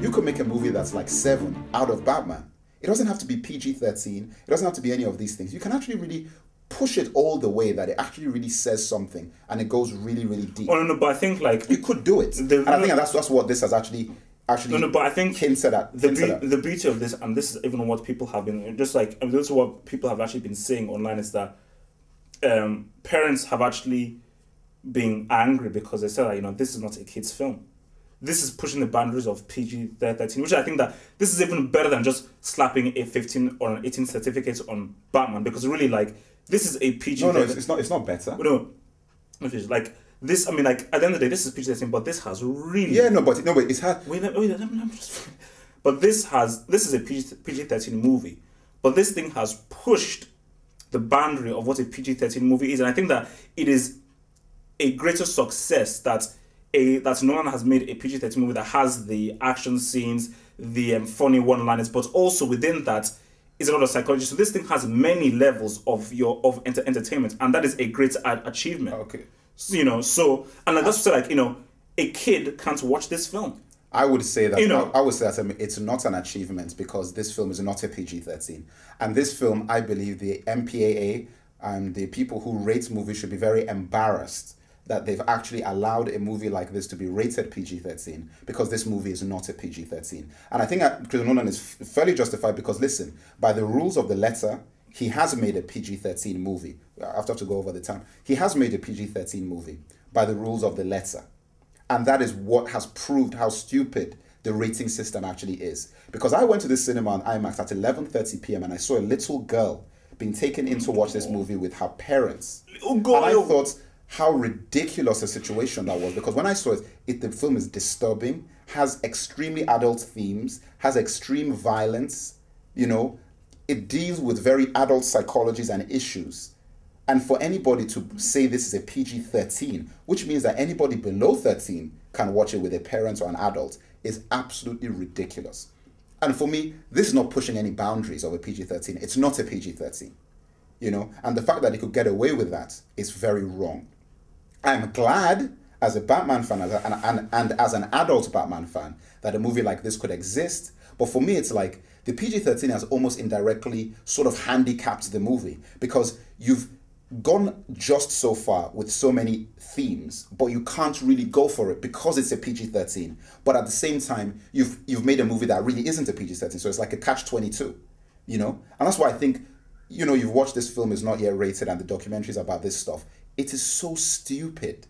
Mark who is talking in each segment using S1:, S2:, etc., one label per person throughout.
S1: You could make a movie that's like 7 out of Batman. It doesn't have to be PG-13. It doesn't have to be any of these things. You can actually really push it all the way that it actually really says something and it goes really, really deep.
S2: Oh, no, but I think like...
S1: You could do it. And I think that's what this has actually
S2: no, but I think
S1: hinted at.
S2: The beauty of this, and this is even what people have been, just like, this is what people have actually been saying online, is that parents have actually been angry because they said that, this is not a kid's film. This is pushing the boundaries of PG-13, which I think that this is even better than just slapping a 15 or an 18 certificate on Batman, because really, like, this is a PG-13.
S1: No, it's not better.
S2: No, like, this, I mean, like, at the end of the day, this is PG-13, but this has really...
S1: Yeah, but it's had...
S2: Wait, let me just... But this is a PG-13 movie, but this thing has pushed the boundary of what a PG-13 movie is, and I think that it is a greater success that Nolan has made a PG-13 movie that has the action scenes, the funny one-liners, but also within that is a lot of psychology. So this thing has many levels of entertainment, and that is a great achievement.
S1: Okay.
S2: So and like, that's like, a kid can't watch this film.
S1: I would say that I would say that it's not an achievement because this film is not a PG-13, and this film, I believe, the MPAA and the people who rate movies should be very embarrassed that they've actually allowed a movie like this to be rated PG-13, because this movie is not a PG-13. And I think Christopher Nolan is fairly justified because, listen, by the rules of the letter, he has made a PG-13 movie. I have to go over the time. He has made a PG-13 movie by the rules of the letter. And that is what has proved how stupid the rating system actually is. Because I went to the cinema on IMAX at 11:30 p.m. and I saw a little girl being taken in to watch this movie with her parents. And I thought how ridiculous a situation that was, because when I saw it, the film is disturbing, has extremely adult themes, has extreme violence, it deals with very adult psychologies and issues. And for anybody to say this is a PG-13, which means that anybody below 13 can watch it with a parent or an adult, is absolutely ridiculous. And for me, this is not pushing any boundaries of a PG-13. It's not a PG-13, and the fact that he could get away with that is very wrong. I'm glad, as a Batman fan and as an adult Batman fan, that a movie like this could exist. But for me, it's like the PG-13 has almost indirectly sort of handicapped the movie, because you've gone just so far with so many themes, but you can't really go for it because it's a PG-13. But at the same time, you've made a movie that really isn't a PG-13, so it's like a catch-22, And that's why I think, you've watched this film, is not yet rated, and the documentaries about this stuff. It is so stupid.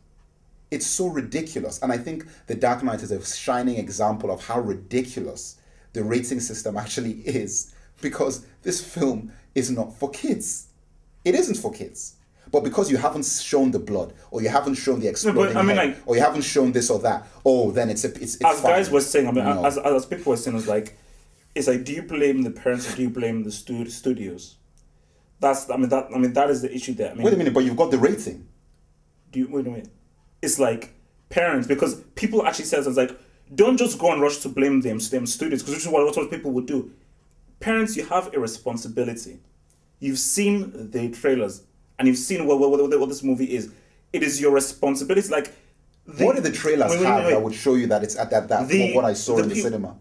S1: It's so ridiculous. And I think The Dark Knight is a shining example of how ridiculous the rating system actually is, because this film is not for kids. It isn't for kids. But because you haven't shown the blood, or you haven't shown the exploding head, or you haven't shown this or that, then it's
S2: as
S1: fine.
S2: Guys were saying, as people were saying, it's like, do you blame the parents or do you blame the studios? That is the issue there.
S1: Wait a minute, but you've got the rating.
S2: Wait a minute. It's like parents, because people actually say it's like, don't just go and rush to blame them studios, because which is what people would do. Parents, you have a responsibility. You've seen the trailers and you've seen what this movie is. It is your responsibility. Like,
S1: what did the trailers have that would show you that it's at that what I saw in the cinema?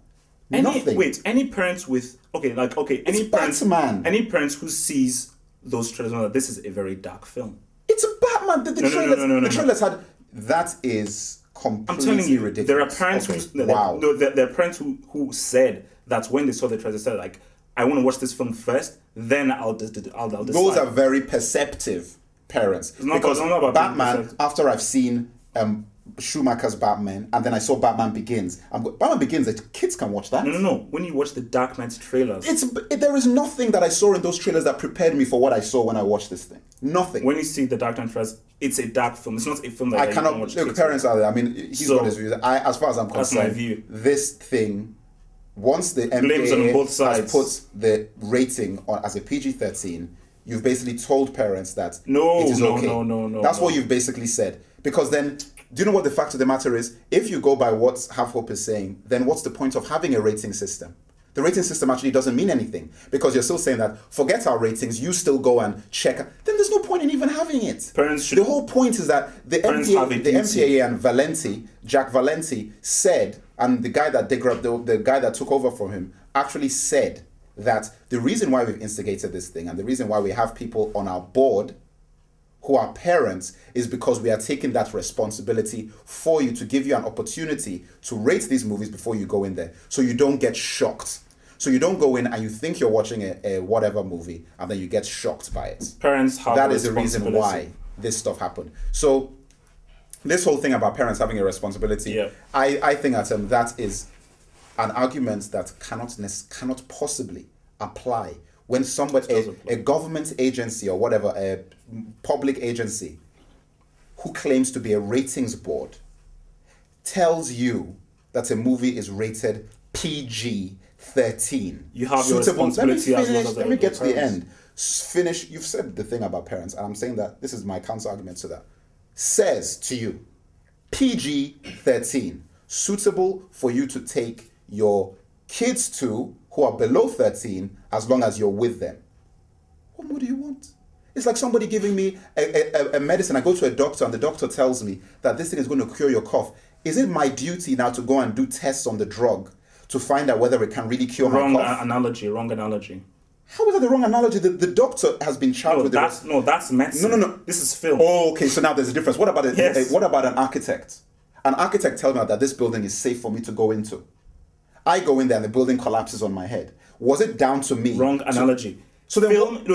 S1: Nothing.
S2: Any parents with any parents who sees those trailers know that this is a very dark film.
S1: It's a Batman. The trailers had that is completely
S2: I'm telling you,
S1: ridiculous.
S2: There are parents there are parents who said that when they saw the trailer, they said like, I want to watch this film first, then I'll decide.
S1: Those are very perceptive parents. Because Batman, after I've seen Schumacher's Batman, and then I saw Batman Begins. Batman Begins, the kids can watch that.
S2: No. When you watch the Dark Knight trailers,
S1: there is nothing that I saw in those trailers that prepared me for what I saw when I watched this thing. Nothing.
S2: When you see the Dark Knight trailers, it's a dark film. It's not a film that
S1: I cannot watch. Look, parents are there. I mean, he's got his views. As far as I'm concerned,
S2: that's my view.
S1: This thing, once the MPAA has put the rating on as a PG-13, you've basically told parents that it is okay.
S2: No.
S1: That's what you've basically said. Because then, do you know what the fact of the matter is? If you go by what Half Hope is saying, then what's the point of having a rating system? The rating system actually doesn't mean anything, because you're still saying that, forget our ratings, you still go and check. Then there's no point in even having it. The whole point is that the MPAA and Jack Valenti said and the guy that the guy that took over from him actually said that the reason why we've instigated this thing and the reason why we have people on our board who are parents is because we are taking that responsibility for you to give you an opportunity to rate these movies before you go in there, so you don't get shocked. So you don't go in and you think you're watching a whatever movie and then you get shocked by it.
S2: Parents have
S1: that is the reason why this stuff happened. So this whole thing about parents having a responsibility, I think that is an argument that cannot possibly apply when somebody, a government agency or whatever, a public agency who claims to be a ratings board tells you that a movie is rated PG-13.
S2: You have your responsibility as well as
S1: let me get to the end. Finish. You've said the thing about parents, and I'm saying that this is my counter argument to that. Says to you, PG-13, suitable for you to take your kids to who are below 13 as long as you're with them. What more do you want? It's like somebody giving me a medicine. I go to a doctor and the doctor tells me that this thing is going to cure your cough. Is it my duty now to go and do tests on the drug to find out whether it can really cure my cough?
S2: Wrong analogy.
S1: How is that the wrong analogy? The doctor has been charged with
S2: that's medicine.
S1: No.
S2: This is film.
S1: Oh, okay. So now there's a difference. What about what about an architect? An architect tells me that this building is safe for me to go into. I go in there and the building collapses on my head. Was it down to me?
S2: Wrong analogy.
S1: So then,
S2: film.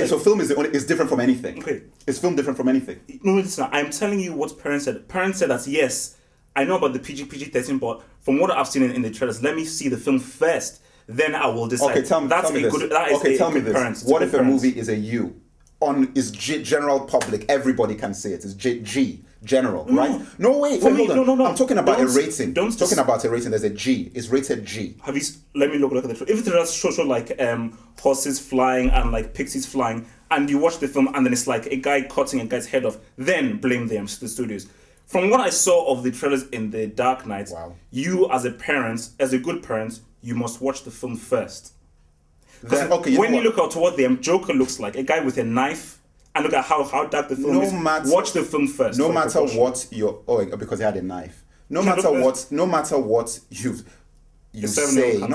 S1: So film is different from anything.
S2: Okay.
S1: Is film different from anything?
S2: No, it's not. I'm telling you what parents said. Parents said that yes, I know about the PG-13, but from what I've seen in the trailers, let me see the film first. Then I will decide.
S1: Okay, tell me this. What if a movie is a U? General public, everybody can see it. It's G, general, right? No, wait, hold on. No. I'm talking about a rating. Talking about a rating, there's a G. It's rated G.
S2: Let me look at the trailer. If there's show like horses flying and like pixies flying, and you watch the film and then it's like a guy cutting a guy's head off, then blame the studios. From what I saw of the trailers in The Dark Knight, you as a parent, as a good parent, you must watch the film first. Because when you look out to what the Joker looks like, a guy with a knife, and look at how dark the film is, watch the film first.
S1: No matter what because he had a knife. No matter what you say, no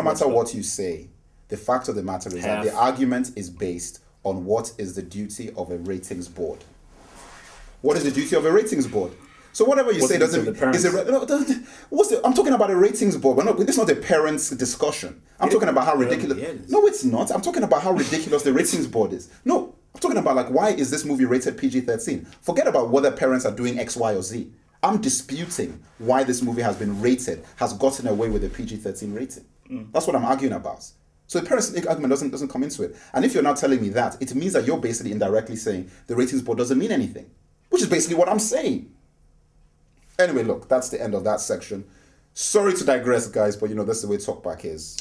S1: matter what you say, the fact of the matter is that the argument is based on what is the duty of a ratings board. What is the duty of a ratings board? So whatever you say doesn't. I'm talking about a ratings board. It's not a parents' discussion. I'm talking about how ridiculous. No, it's not. I'm talking about how ridiculous the ratings board is. No, I'm talking about like why is this movie rated PG-13? Forget about whether parents are doing X, Y, or Z. I'm disputing why this movie has gotten away with a PG-13 rating. That's what I'm arguing about. So the parents' argument doesn't come into it. And if you're not telling me that, it means that you're basically indirectly saying the ratings board doesn't mean anything, which is basically what I'm saying. Anyway, look, that's the end of that section. Sorry to digress, guys, but that's the way Talkback is.